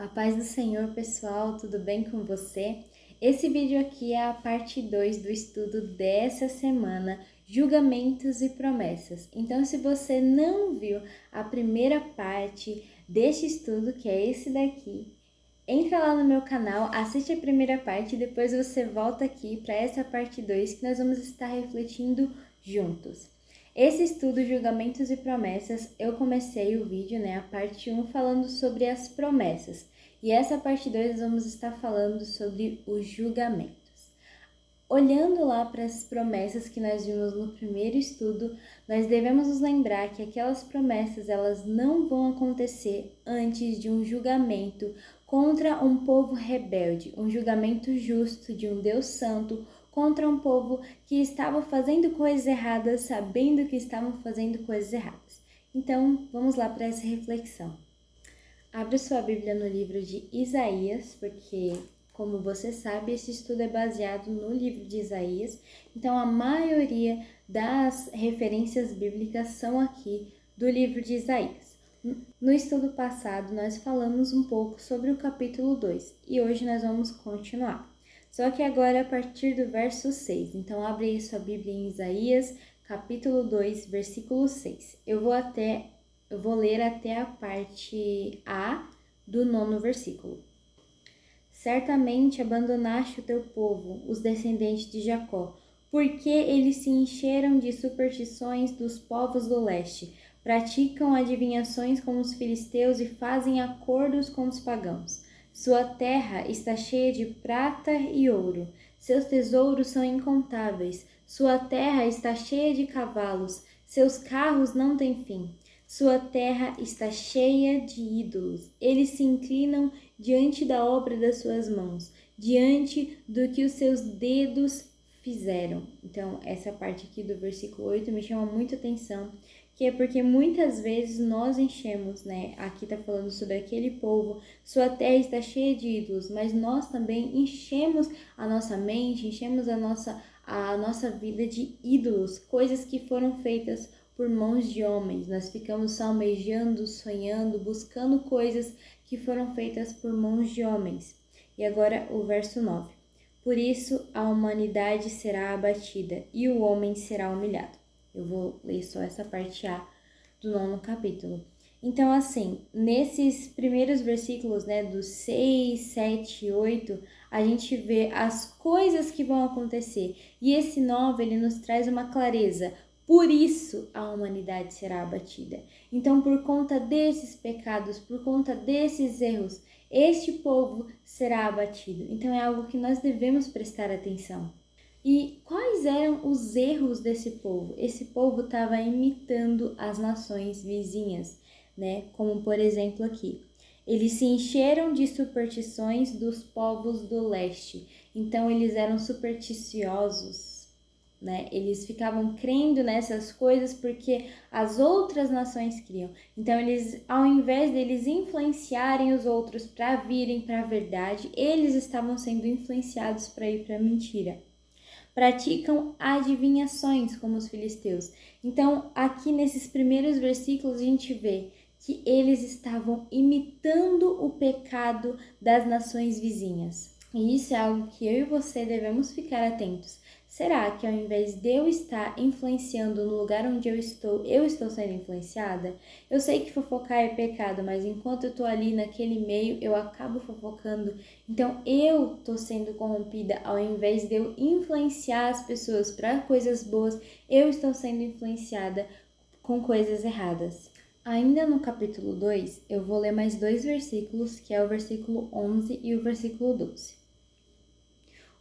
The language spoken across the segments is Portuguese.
A paz do Senhor, pessoal, tudo bem com você? Esse vídeo aqui é a parte 2 do estudo dessa semana, Julgamentos e Promessas. Então, se você não viu a primeira parte deste estudo, que é esse daqui, entra lá no meu canal, assiste a primeira parte e depois você volta aqui para essa parte 2 que nós vamos estar refletindo juntos. Esse estudo, Julgamentos e Promessas, eu comecei o vídeo, a parte 1, falando sobre as promessas. E essa parte 2 nós vamos estar falando sobre os julgamentos. Olhando lá para as promessas que nós vimos no primeiro estudo, nós devemos nos lembrar que aquelas promessas elas não vão acontecer antes de um julgamento contra um povo rebelde, um julgamento justo de um Deus santo contra um povo que estava fazendo coisas erradas, sabendo que estavam fazendo coisas erradas. Então, vamos lá para essa reflexão. Abre sua Bíblia no livro de Isaías, porque, como você sabe, esse estudo é baseado no livro de Isaías. Então, a maioria das referências bíblicas são aqui do livro de Isaías. No estudo passado, nós falamos um pouco sobre o capítulo 2 e hoje nós vamos continuar. Só que agora a partir do verso 6. Então, abre aí sua Bíblia em Isaías, capítulo 2, versículo 6. Eu vou ler até a parte A do 9º versículo. Certamente abandonaste o teu povo, os descendentes de Jacó, porque eles se encheram de superstições dos povos do leste, praticam adivinhações como os filisteus e fazem acordos com os pagãos. Sua terra está cheia de prata e ouro, seus tesouros são incontáveis, sua terra está cheia de cavalos, seus carros não têm fim. Sua terra está cheia de ídolos. Eles se inclinam diante da obra das suas mãos, diante do que os seus dedos fizeram. Então, essa parte aqui do versículo 8 me chama muita atenção, que é porque muitas vezes nós enchemos, Aqui está falando sobre aquele povo, sua terra está cheia de ídolos, mas nós também enchemos a nossa mente, enchemos a nossa vida de ídolos, coisas que foram feitas por mãos de homens. Nós ficamos almejando, sonhando, buscando coisas que foram feitas por mãos de homens. E agora o verso 9. Por isso a humanidade será abatida e o homem será humilhado. Eu vou ler só essa parte A do 9º capítulo. Então, assim, nesses primeiros versículos, dos 6, 7 e 8, a gente vê as coisas que vão acontecer. E esse 9, ele nos traz uma clareza. Por isso a humanidade será abatida. Então, por conta desses pecados, por conta desses erros, este povo será abatido. Então, é algo que nós devemos prestar atenção. E quais eram os erros desse povo? Esse povo estava imitando as nações vizinhas, Como, por exemplo, aqui. Eles se encheram de superstições dos povos do leste. Então, eles eram supersticiosos, Eles ficavam crendo nessas coisas porque as outras nações criam. Então, eles, ao invés deles influenciarem os outros para virem para a verdade, eles estavam sendo influenciados para ir para a mentira. Praticam adivinhações como os filisteus. Então, aqui nesses primeiros versículos a gente vê que eles estavam imitando o pecado das nações vizinhas. E isso é algo que eu e você devemos ficar atentos. Será que ao invés de eu estar influenciando no lugar onde eu estou sendo influenciada? Eu sei que fofocar é pecado, mas enquanto eu estou ali naquele meio, eu acabo fofocando. Então eu estou sendo corrompida ao invés de eu influenciar as pessoas para coisas boas, eu estou sendo influenciada com coisas erradas. Ainda no capítulo 2, eu vou ler mais 2 versículos, que é o versículo 11 e o versículo 12.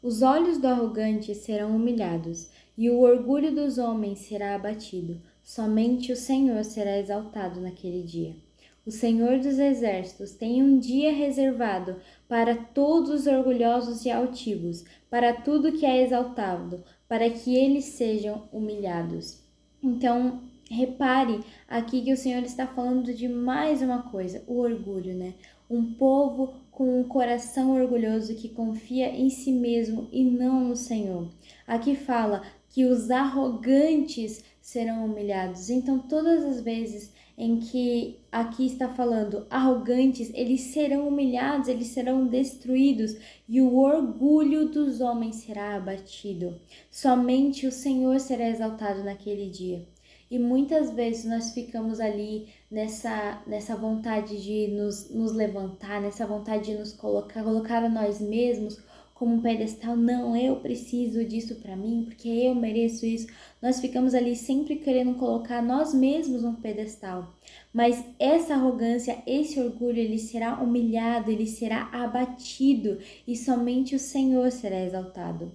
Os olhos do arrogante serão humilhados, e o orgulho dos homens será abatido. Somente o Senhor será exaltado naquele dia. O Senhor dos Exércitos tem um dia reservado para todos os orgulhosos e altivos, para tudo que é exaltado, para que eles sejam humilhados. Então, repare aqui que o Senhor está falando de mais uma coisa, o orgulho, Um povo com um coração orgulhoso que confia em si mesmo e não no Senhor. Aqui fala que os arrogantes serão humilhados. Então, todas as vezes em que aqui está falando, arrogantes, eles serão humilhados, eles serão destruídos e o orgulho dos homens será abatido. Somente o Senhor será exaltado naquele dia. E muitas vezes nós ficamos ali nessa vontade de nos levantar, nessa vontade de nos colocar a nós mesmos como um pedestal. Não, eu preciso disso para mim, porque eu mereço isso. Nós ficamos ali sempre querendo colocar nós mesmos num pedestal. Mas essa arrogância, esse orgulho, ele será humilhado, ele será abatido e somente o Senhor será exaltado.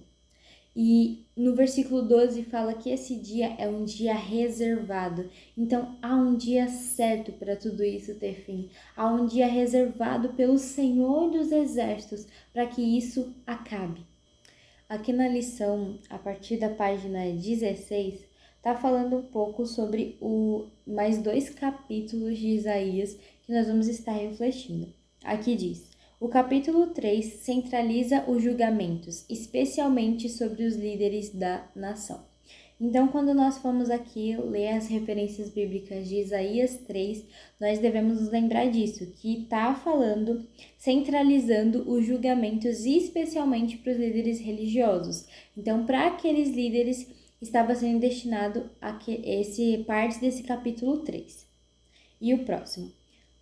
E no versículo 12 fala que esse dia é um dia reservado. Então há um dia certo para tudo isso ter fim. Há um dia reservado pelo Senhor dos Exércitos para que isso acabe. Aqui na lição, a partir da página 16, está falando um pouco sobre mais 2 capítulos de Isaías que nós vamos estar refletindo. Aqui diz: o capítulo 3 centraliza os julgamentos, especialmente sobre os líderes da nação. Então, quando nós formos aqui ler as referências bíblicas de Isaías 3, nós devemos nos lembrar disso, que está falando, centralizando os julgamentos, especialmente para os líderes religiosos. Então, para aqueles líderes, estava sendo destinado a parte desse capítulo 3. E o próximo.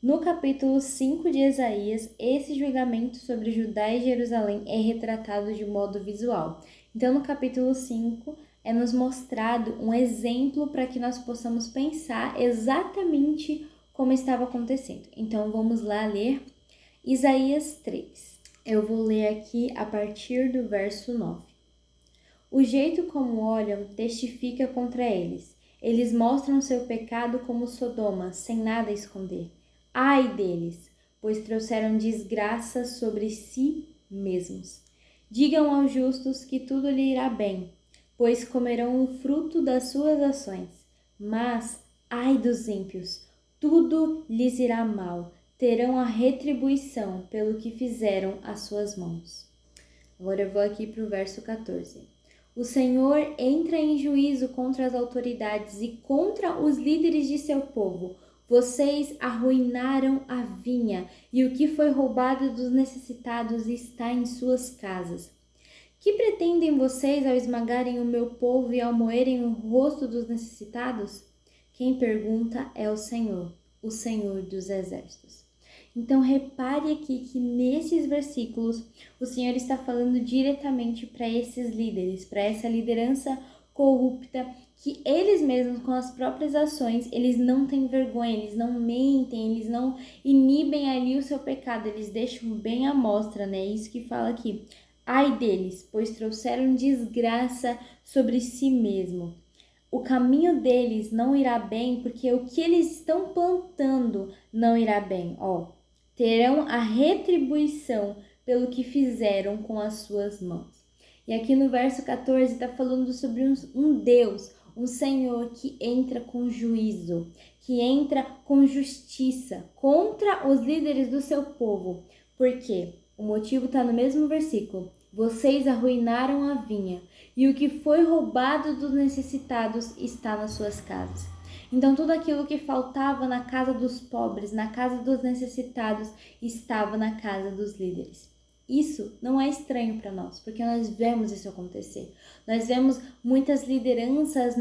No capítulo 5 de Isaías, esse julgamento sobre Judá e Jerusalém é retratado de modo visual. Então, no capítulo 5, é nos mostrado um exemplo para que nós possamos pensar exatamente como estava acontecendo. Então, vamos lá ler Isaías 3. Eu vou ler aqui a partir do verso 9. O jeito como olham testifica contra eles. Eles mostram seu pecado como Sodoma, sem nada a esconder. Ai deles, pois trouxeram desgraça sobre si mesmos. Digam aos justos que tudo lhe irá bem, pois comerão o fruto das suas ações. Mas, ai dos ímpios, tudo lhes irá mal, terão a retribuição pelo que fizeram as suas mãos. Agora eu vou aqui para o verso 14. O Senhor entra em juízo contra as autoridades e contra os líderes de seu povo. Vocês arruinaram a vinha, e o que foi roubado dos necessitados está em suas casas. Que pretendem vocês ao esmagarem o meu povo e ao moerem o rosto dos necessitados? Quem pergunta é o Senhor dos Exércitos. Então repare aqui que nesses versículos o Senhor está falando diretamente para esses líderes, para essa liderança corrupta, que eles mesmos, com as próprias ações, eles não têm vergonha, eles não mentem, eles não inibem ali o seu pecado, eles deixam bem à mostra, né? Isso que fala aqui. Ai deles, pois trouxeram desgraça sobre si mesmo. O caminho deles não irá bem, porque o que eles estão plantando não irá bem. Terão a retribuição pelo que fizeram com as suas mãos. E aqui no verso 14 está falando sobre um Deus, um Senhor que entra com juízo, que entra com justiça contra os líderes do seu povo. Por quê? O motivo está no mesmo versículo. Vocês arruinaram a vinha, e o que foi roubado dos necessitados está nas suas casas. Então, tudo aquilo que faltava na casa dos pobres, na casa dos necessitados, estava na casa dos líderes. Isso não é estranho para nós, porque nós vemos isso acontecer. Nós vemos muitas lideranças,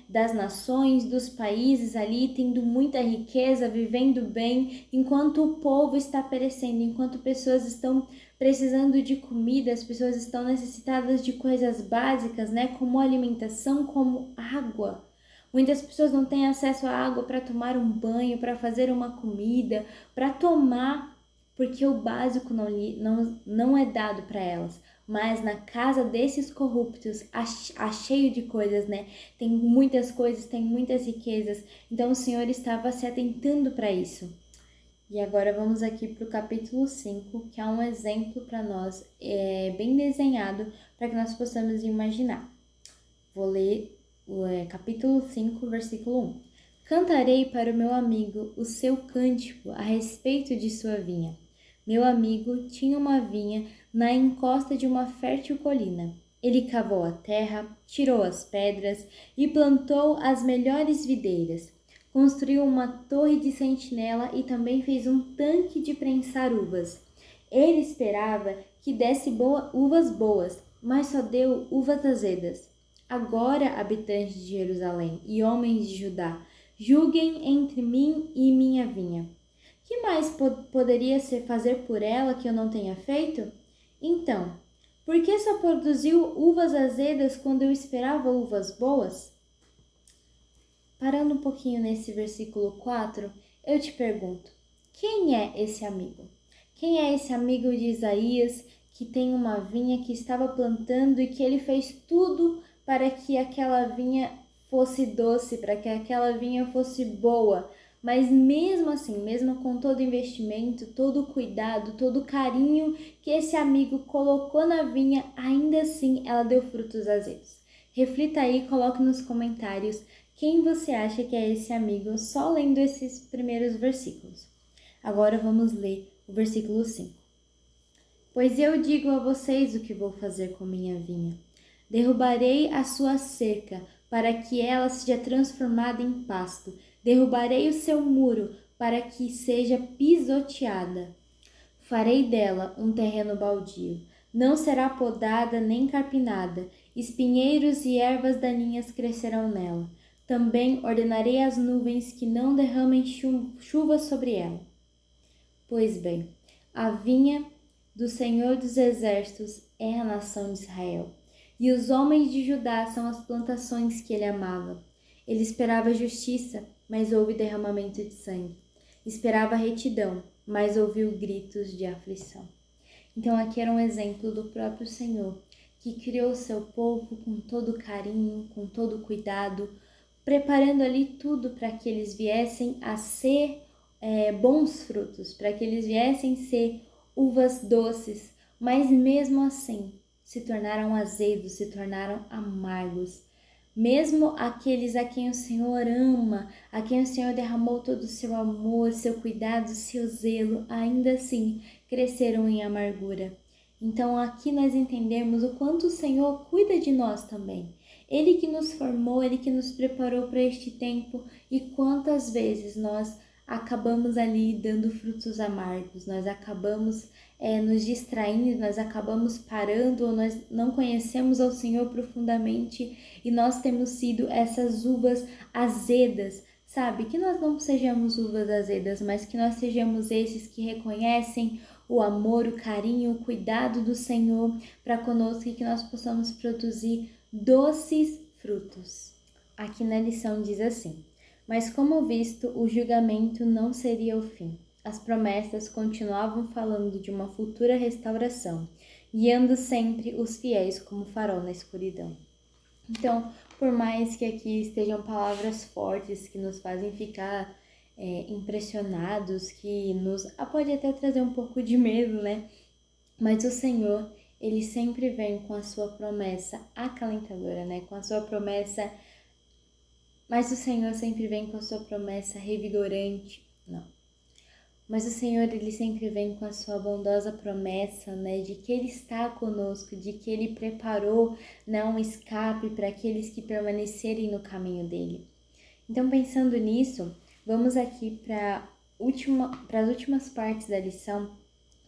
das nações, dos países ali, tendo muita riqueza, vivendo bem, enquanto o povo está perecendo, enquanto pessoas estão precisando de comida, as pessoas estão necessitadas de coisas básicas, como alimentação, como água. Muitas pessoas não têm acesso à água para tomar um banho, para fazer uma comida, para tomar, porque o básico não é dado para elas. Mas na casa desses corruptos, há cheio de coisas, Tem muitas coisas, tem muitas riquezas. Então o Senhor estava se atentando para isso. E agora vamos aqui para o capítulo 5, que é um exemplo para nós, bem desenhado, para que nós possamos imaginar. Vou ler o capítulo 5, versículo 1. Cantarei para o meu amigo o seu cântico a respeito de sua vinha. Meu amigo tinha uma vinha na encosta de uma fértil colina. Ele cavou a terra, tirou as pedras e plantou as melhores videiras. Construiu uma torre de sentinela e também fez um tanque de prensar uvas. Ele esperava que desse uvas boas, mas só deu uvas azedas. Agora, habitantes de Jerusalém e homens de Judá, julguem entre mim e minha vinha. Que mais poderia ser fazer por ela que eu não tenha feito? Então, por que só produziu uvas azedas quando eu esperava uvas boas? Parando um pouquinho nesse versículo 4, eu te pergunto, quem é esse amigo? Quem é esse amigo de Isaías que tem uma vinha que estava plantando e que ele fez tudo para que aquela vinha fosse doce, para que aquela vinha fosse boa? Mas mesmo assim, mesmo com todo o investimento, todo o cuidado, todo o carinho que esse amigo colocou na vinha, ainda assim ela deu frutos azedos. Reflita aí, coloque nos comentários quem você acha que é esse amigo, só lendo esses primeiros versículos. Agora vamos ler o versículo 5. Pois eu digo a vocês o que vou fazer com minha vinha. Derrubarei a sua cerca, para que ela seja transformada em pasto. Derrubarei o seu muro, para que seja pisoteada. Farei dela um terreno baldio. Não será podada nem carpinada. Espinheiros e ervas daninhas crescerão nela. Também ordenarei às nuvens que não derramem chuva sobre ela. Pois bem, a vinha do Senhor dos Exércitos é a nação de Israel, e os homens de Judá são as plantações que ele amava. Ele esperava justiça, mas houve derramamento de sangue. Esperava retidão, mas ouviu gritos de aflição. Então aqui era um exemplo do próprio Senhor, que criou o seu povo com todo carinho, com todo cuidado, preparando ali tudo para que eles viessem a ser bons frutos, para que eles viessem ser uvas doces, mas mesmo assim se tornaram azedos, se tornaram amargos. Mesmo aqueles a quem o Senhor ama, a quem o Senhor derramou todo o seu amor, seu cuidado, seu zelo, ainda assim cresceram em amargura. Então aqui nós entendemos o quanto o Senhor cuida de nós também. Ele que nos formou, Ele que nos preparou para este tempo, e quantas vezes nós acabamos ali dando frutos amargos, nós acabamos nos distraindo, nós acabamos parando, ou nós não conhecemos ao Senhor profundamente e nós temos sido essas uvas azedas, sabe? Que nós não sejamos uvas azedas, mas que nós sejamos esses que reconhecem o amor, o carinho, o cuidado do Senhor para conosco, e que nós possamos produzir doces frutos. Aqui na lição diz assim: mas como visto, o julgamento não seria o fim. As promessas continuavam falando de uma futura restauração, guiando sempre os fiéis como farol na escuridão. Então, por mais que aqui estejam palavras fortes que nos fazem ficar impressionados, que nos pode até trazer um pouco de medo, né? Mas o Senhor, Ele sempre vem com a sua promessa acalentadora, né? Com a sua promessa... Mas o Senhor sempre vem com a sua promessa revigorante. Não. Mas o Senhor, Ele sempre vem com a sua bondosa promessa, né? De que Ele está conosco, de que Ele preparou, né, um escape para aqueles que permanecerem no caminho dEle. Então, pensando nisso, vamos aqui para as últimas partes da lição,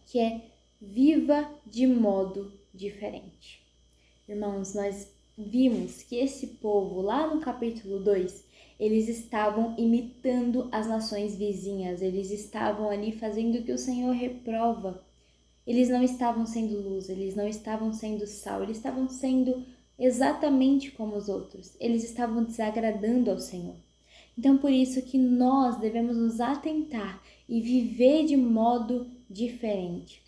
que é viva de modo diferente. Irmãos, nós vimos que esse povo, lá no capítulo 2, eles estavam imitando as nações vizinhas, eles estavam ali fazendo o que o Senhor reprova. Eles não estavam sendo luz, eles não estavam sendo sal, eles estavam sendo exatamente como os outros, eles estavam desagradando ao Senhor. Então, por isso que nós devemos nos atentar e viver de modo diferente.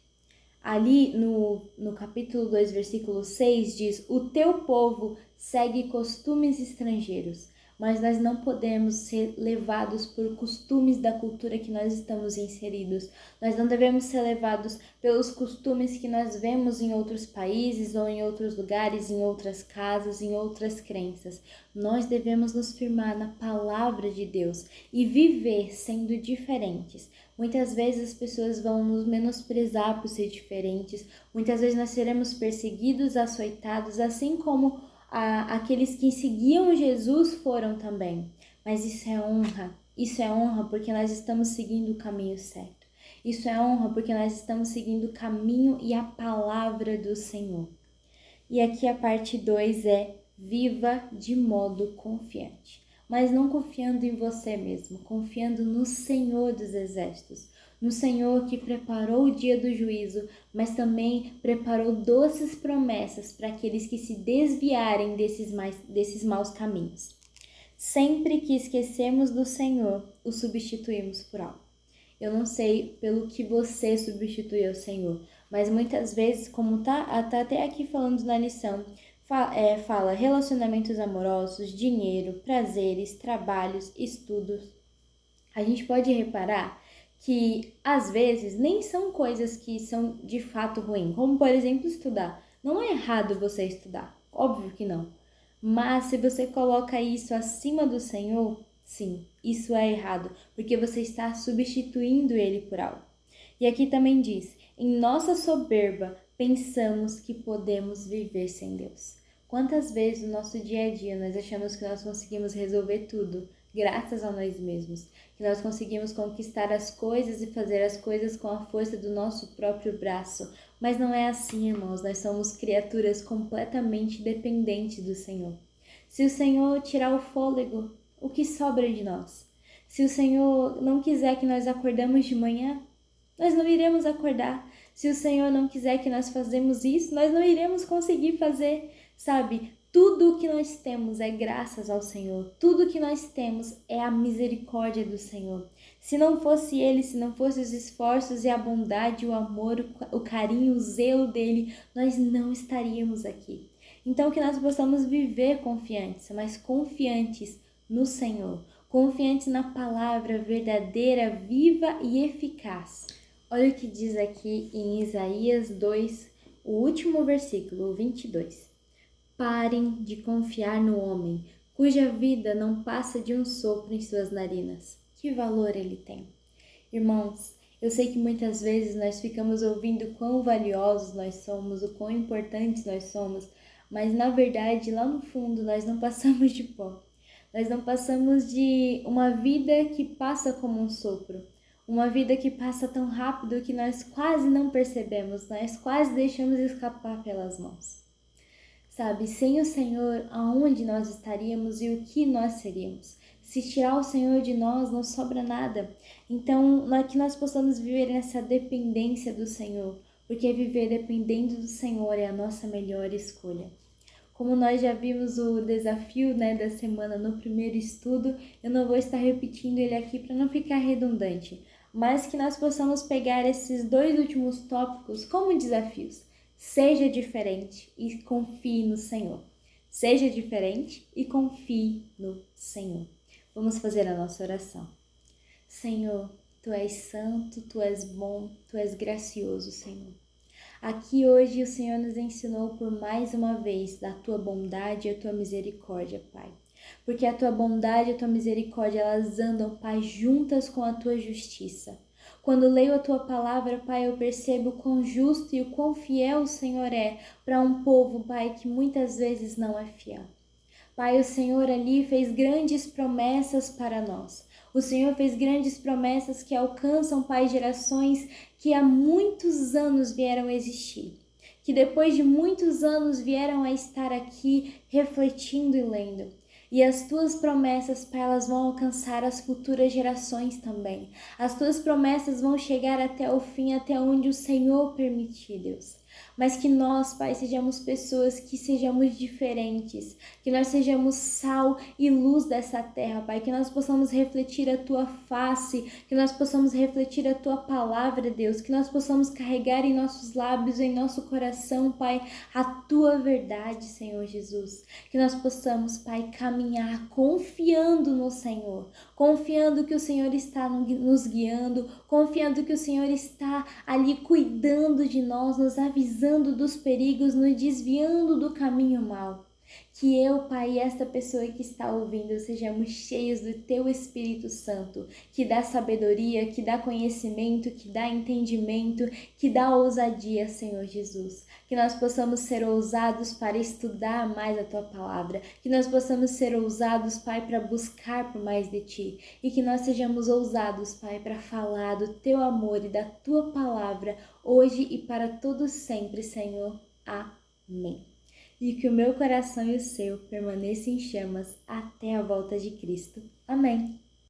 Ali no capítulo 2, versículo 6, diz: o teu povo segue costumes estrangeiros, mas nós não podemos ser levados por costumes da cultura que nós estamos inseridos. Nós não devemos ser levados pelos costumes que nós vemos em outros países ou em outros lugares, em outras casas, em outras crenças. Nós devemos nos firmar na palavra de Deus e viver sendo diferentes. Muitas vezes as pessoas vão nos menosprezar por ser diferentes. Muitas vezes nós seremos perseguidos, açoitados, assim como aqueles que seguiam Jesus foram também. Mas isso é honra, Isso é honra porque nós estamos seguindo o caminho certo. Isso é honra porque nós estamos seguindo o caminho e a palavra do Senhor. E aqui a parte 2 é: viva de modo confiante. Mas não confiando em você mesmo, confiando no Senhor dos Exércitos, no Senhor que preparou o dia do juízo, mas também preparou doces promessas para aqueles que se desviarem desses maus caminhos. Sempre que esquecemos do Senhor, o substituímos por algo. Eu não sei pelo que você substitui ao Senhor, mas muitas vezes, como tá até aqui falando na lição, fala relacionamentos amorosos, dinheiro, prazeres, trabalhos, estudos. A gente pode reparar que às vezes nem são coisas que são de fato ruins, como por exemplo estudar. Não é errado você estudar, óbvio que não. Mas se você coloca isso acima do Senhor, sim, isso é errado, porque você está substituindo ele por algo. E aqui também diz: em nossa soberba pensamos que podemos viver sem Deus. Quantas vezes no nosso dia a dia nós achamos que nós conseguimos resolver tudo graças a nós mesmos, que nós conseguimos conquistar as coisas e fazer as coisas com a força do nosso próprio braço. Mas não é assim, irmãos, nós somos criaturas completamente dependentes do Senhor. Se o Senhor tirar o fôlego, o que sobra de nós? Se o Senhor não quiser que nós acordemos de manhã, nós não iremos acordar. Se o Senhor não quiser que nós façamos isso, nós não iremos conseguir fazer, sabe? Tudo o que nós temos é graças ao Senhor. Tudo o que nós temos é a misericórdia do Senhor. Se não fosse Ele, se não fossem os esforços e a bondade, o amor, o carinho, o zelo dEle, nós não estaríamos aqui. Então que nós possamos viver confiantes, mas confiantes no Senhor. Confiantes na palavra verdadeira, viva e eficaz. Olha o que diz aqui em Isaías 2, o último versículo, o 22. Parem de confiar no homem, cuja vida não passa de um sopro em suas narinas. Que valor ele tem? Irmãos, eu sei que muitas vezes nós ficamos ouvindo quão valiosos nós somos, o quão importantes nós somos, mas na verdade, lá no fundo, nós não passamos de pó. Nós não passamos de uma vida que passa como um sopro. Uma vida que passa tão rápido que nós quase não percebemos, nós quase deixamos escapar pelas mãos. Sabe, sem o Senhor, aonde nós estaríamos e o que nós seríamos? Se tirar o Senhor de nós, não sobra nada. Então, que nós possamos viver nessa dependência do Senhor, porque viver dependendo do Senhor é a nossa melhor escolha. Como nós já vimos o desafio, da semana no primeiro estudo, eu não vou estar repetindo ele aqui para não ficar redundante, mas que nós possamos pegar esses 2 últimos tópicos como desafios. Seja diferente e confie no Senhor. Seja diferente e confie no Senhor. Vamos fazer a nossa oração. Senhor, Tu és santo, Tu és bom, Tu és gracioso, Senhor. Aqui hoje o Senhor nos ensinou por mais uma vez da Tua bondade e a Tua misericórdia, Pai. Porque a Tua bondade e a Tua misericórdia, elas andam, Pai, juntas com a Tua justiça. Quando leio a Tua palavra, Pai, eu percebo o quão justo e o quão fiel o Senhor é para um povo, Pai, que muitas vezes não é fiel. Pai, o Senhor ali fez grandes promessas para nós. O Senhor fez grandes promessas que alcançam, Pai, gerações que há muitos anos vieram existir. Que depois de muitos anos vieram a estar aqui refletindo e lendo. E as Tuas promessas, Pai, elas vão alcançar as futuras gerações também. As Tuas promessas vão chegar até o fim, até onde o Senhor permitir, Deus. Mas que nós, Pai, sejamos pessoas que sejamos diferentes, que nós sejamos sal e luz dessa terra, Pai, que nós possamos refletir a Tua face, que nós possamos refletir a Tua palavra, Deus, que nós possamos carregar em nossos lábios, em nosso coração, Pai, a Tua verdade, Senhor Jesus, que nós possamos, Pai, caminhar confiando no Senhor, confiando que o Senhor está nos guiando, confiando que o Senhor está ali cuidando de nós, nos avisando dos perigos, nos desviando do caminho mau. Que eu, Pai, e esta pessoa que está ouvindo sejamos cheios do Teu Espírito Santo, que dá sabedoria, que dá conhecimento, que dá entendimento, que dá ousadia, Senhor Jesus. Que nós possamos ser ousados para estudar mais a Tua Palavra, que nós possamos ser ousados, Pai, para buscar por mais de Ti, e que nós sejamos ousados, Pai, para falar do Teu amor e da Tua Palavra, hoje e para todos sempre, Senhor. Amém. E que o meu coração e o seu permaneçam em chamas até a volta de Cristo. Amém.